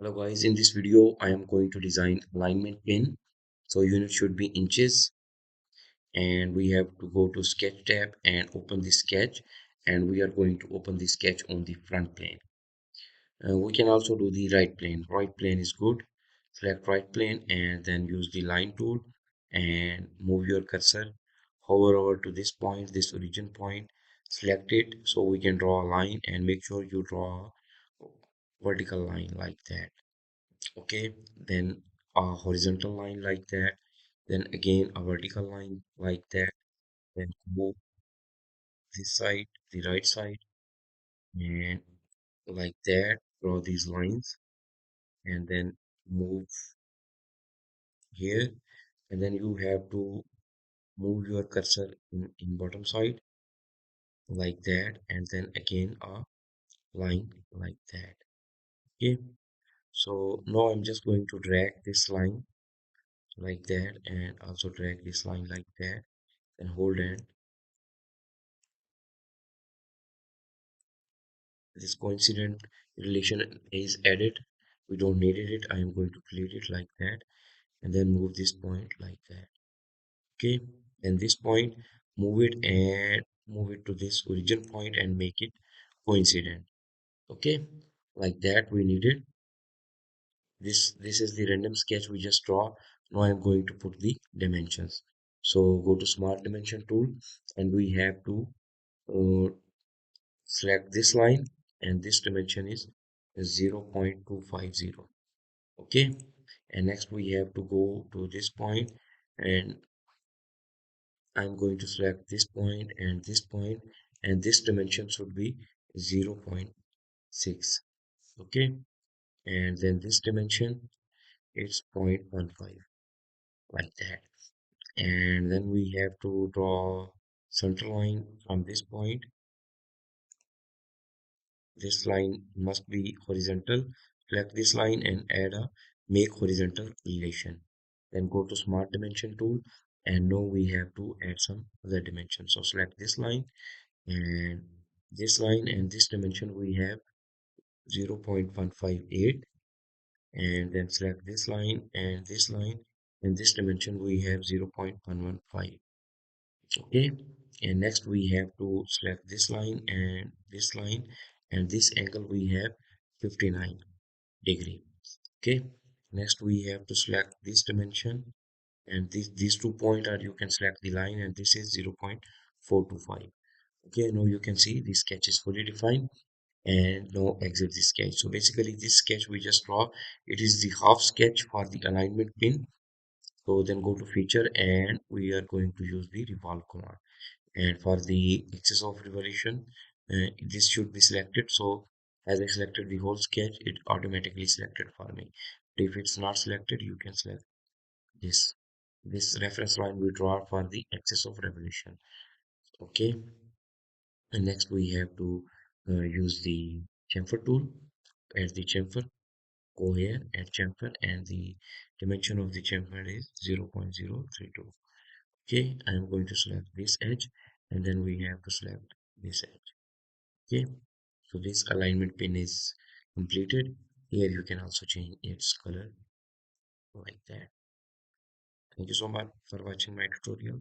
Hello guys, in this video I am going to design alignment pin. So unit should be inches, and we have to go to sketch tab and open the sketch, and we are going to open the sketch on the front plane. We can also do the right plane. Right plane is good. Select right plane and then use the line tool and move your cursor, hover over to this point, this origin point, select it so we can draw a line, and make sure you draw a vertical line like that. Okay, then a horizontal line like that, then again a vertical line like that, then move this side, the right side, and like that, draw these lines, and then move here, and then you have to move your cursor in bottom side like that, and then again a line like that. Okay, so now I'm just going to drag this line like that, and also drag this line like that, and hold, and this coincident relation is added. We don't need it. I am going to delete it like that, and then move this point like that. Okay, and this point, move it and move it to this origin point and make it coincident. Okay, like that we need it. This is the random sketch we just draw. Now I am going to put the dimensions. So go to smart dimension tool, and we have to uh, select this line, and this dimension is 0.250. Okay, and next we have to go to this point, and I'm going to select this point and this point, and this dimension should be 0.6. Okay, and then this dimension is 0.15, like that. And then we have to draw center line from this point. This line must be horizontal. Select this line and add a make horizontal relation. Then go to smart dimension tool, and now we have to add some other dimensions. So select this line and this dimension we have 0.158, and then select this line and this dimension we have 0.115. Okay, and next we have to select this line and this angle we have 59 degree. Okay, next we have to select this dimension, and these 2 points are, you can select the line, and this is 0.425. Okay, now you can see the sketch is fully defined, and now exit the sketch. So basically this sketch we just draw, it is the half sketch for the alignment pin. So then go to feature, and we are going to use the revolve command, and for the axis of revolution, this should be selected. So as I selected the whole sketch, it automatically selected for me. But if it's not selected, you can select this reference line we draw for the axis of revolution. Okay, and next we have to use the chamfer tool. Add the chamfer, go here, add chamfer, and the dimension of the chamfer is 0.032. Okay, I am going to select this edge, and then we have to select this edge. Okay, so this alignment pin is completed. Here you can also change its color like that. Thank you so much for watching my tutorial.